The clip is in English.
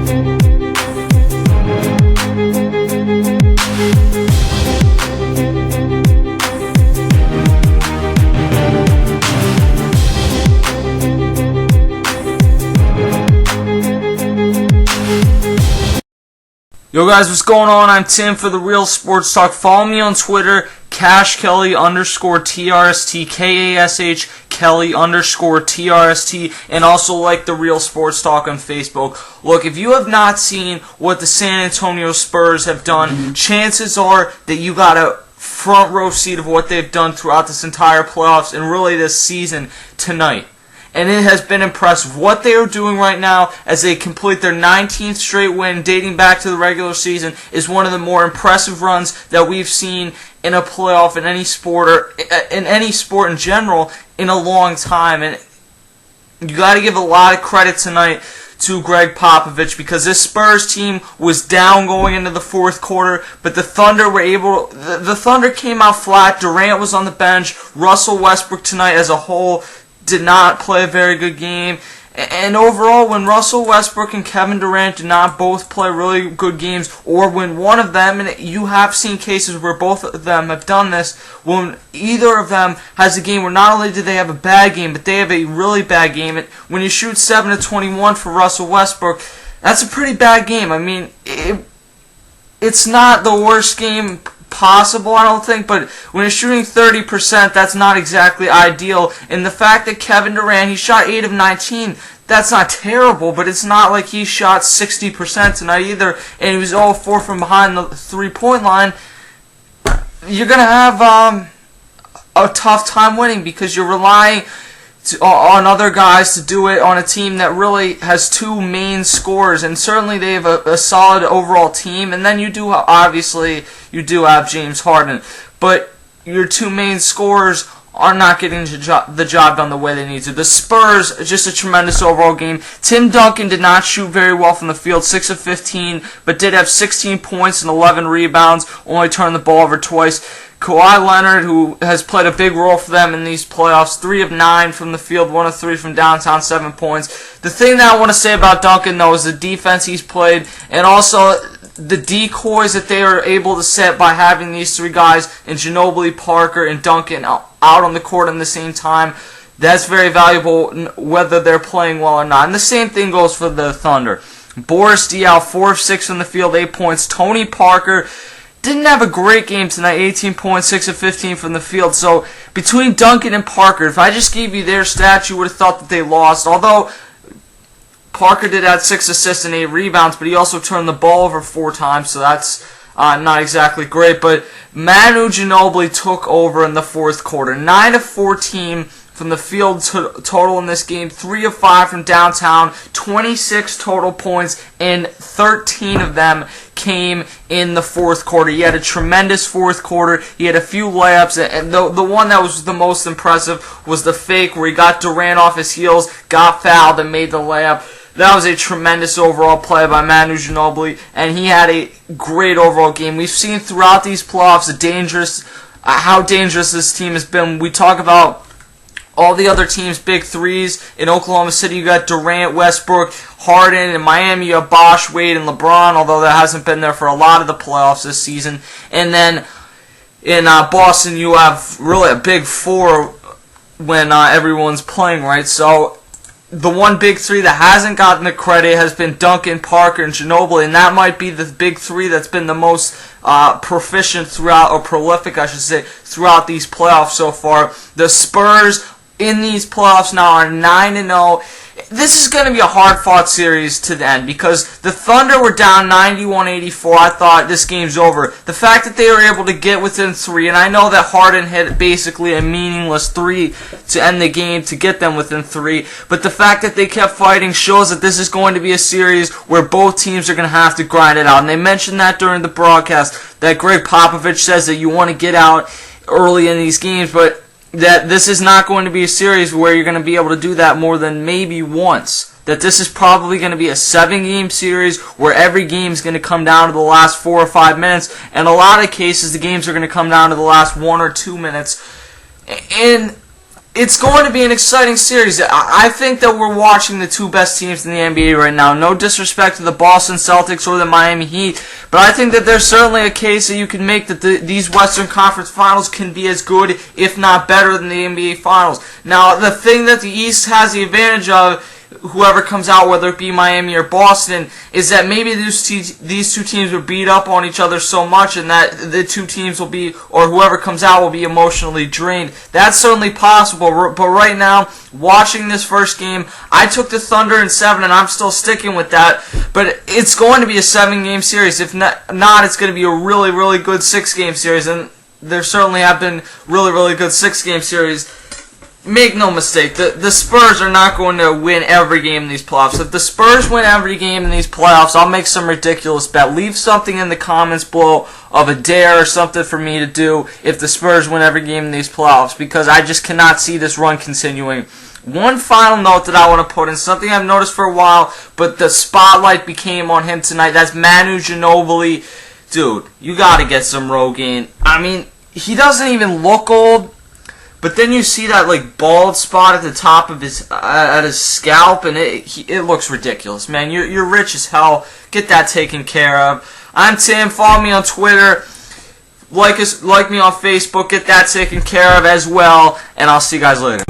Yo guys, what's going on? I'm Tim for The Real Sports Talk. Follow me on Twitter, CashKelly_TRST, KASH Kelly_TRST, and also like The Real Sports Talk on Facebook. Look, if you have not seen what the San Antonio Spurs have done, chances are that you got a front row seat of what they've done throughout this entire playoffs and really this season tonight. And it has been impressive. What they are doing right now as they complete their 19th straight win dating back to the regular season is one of the more impressive runs that we've seen in a playoff in any sport or in any sport in general in a long time. And you got to give a lot of credit tonight to Greg Popovich because this Spurs team was down going into the fourth quarter, but the Thunder were able. The Thunder came out flat. Durant was on the bench. Russell Westbrook tonight as a whole did not play a very good game. And overall, when Russell Westbrook and Kevin Durant did not both play really good games, or when one of them, and you have seen cases where both of them have done this, when either of them has a game where not only do they have a bad game, but they have a really bad game. And when you shoot 7 of 21 for Russell Westbrook, that's a pretty bad game. I mean, it's not the worst game possible, I don't think, but when you're shooting 30%, that's not exactly ideal. And the fact that Kevin Durant, he shot 8 of 19, that's not terrible, but it's not like he shot 60% tonight either, and he was 0-4 from behind the three-point line. You're going to have a tough time winning because you're relying on other guys to do it on a team that really has two main scorers, and certainly they have a solid overall team, and then you do have James Harden, but your two main scorers are not getting the job done the way they need to. The Spurs, just a tremendous overall game. Tim Duncan did not shoot very well from the field, 6 of 15, but did have 16 points and 11 rebounds, only turned the ball over twice. Kawhi Leonard, who has played a big role for them in these playoffs, 3 of 9 from the field, 1 of 3 from downtown, 7 points. The thing that I want to say about Duncan, though, is the defense he's played, and also the decoys that they are able to set by having these three guys, in Ginobili, Parker, and Duncan, out on the court at the same time. That's very valuable, whether they're playing well or not. And the same thing goes for the Thunder. Boris Diaw, 4 of 6 from the field, 8 points. Tony Parker didn't have a great game tonight, 18 points, 6 of 15 from the field. So between Duncan and Parker, if I just gave you their stats, you would have thought that they lost. Although Parker did have 6 assists and 8 rebounds, but he also turned the ball over 4 times, so that's not exactly great. But Manu Ginobili took over in the fourth quarter. 9 of 14 from the field total in this game, 3 of 5 from downtown, 26 total points, and 13 of them came in the fourth quarter. He had a tremendous fourth quarter. He had a few layups, and the one that was the most impressive was the fake where he got Durant off his heels, got fouled, and made the layup. That was a tremendous overall play by Manu Ginobili, and he had a great overall game. We've seen throughout these playoffs how dangerous this team has been. We talk about all the other teams' big threes. In Oklahoma City, you got Durant, Westbrook, Harden. In Miami, you have Bosh, Wade, and LeBron, although that hasn't been there for a lot of the playoffs this season. And then in Boston, you have really a big four when everyone's playing, right? So the one big three that hasn't gotten the credit has been Duncan, Parker, and Ginobili, and that might be the big three that's been the most proficient throughout, or prolific, I should say, throughout these playoffs so far. The Spurs in these playoffs now are 9-0. This is going to be a hard-fought series to the end because the Thunder were down 91-84. I thought this game's over. The fact that they were able to get within 3, and I know that Harden hit basically a meaningless 3 to end the game to get them within 3, but the fact that they kept fighting shows that this is going to be a series where both teams are going to have to grind it out. And they mentioned that during the broadcast, that Greg Popovich says that you want to get out early in these games, but that this is not going to be a series where you're going to be able to do that more than maybe once. That this is probably going to be a 7-game series where every game is going to come down to the last 4 or 5 minutes. And in a lot of cases, the games are going to come down to the last 1 or 2 minutes. And it's going to be an exciting series. I think that we're watching the two best teams in the NBA right now. No disrespect to the Boston Celtics or the Miami Heat, but I think that there's certainly a case that you can make that these Western Conference Finals can be as good, if not better, than the NBA Finals. Now, the thing that the East has the advantage of, whoever comes out, whether it be Miami or Boston, is that maybe these two teams will beat up on each other so much, and that the two teams will be, or whoever comes out will be emotionally drained. That's certainly possible, but right now, watching this first game, I took the Thunder in 7, and I'm still sticking with that, but it's going to be a 7-game series. If not, it's going to be a really, really good 6-game series, and there certainly have been really, really good 6-game series. Make no mistake, the Spurs are not going to win every game in these playoffs. If the Spurs win every game in these playoffs, I'll make some ridiculous bet. Leave something in the comments below of a dare or something for me to do if the Spurs win every game in these playoffs, because I just cannot see this run continuing. One final note that I want to put in, something I've noticed for a while, but the spotlight became on him tonight. That's Manu Ginobili. Dude, you got to get some Rogaine. I mean, he doesn't even look old. But then you see that like bald spot at the top of his scalp, and it looks ridiculous, man. You're rich as hell. Get that taken care of. I'm Tim. Follow me on Twitter. Like me on Facebook. Get that taken care of as well. And I'll see you guys later.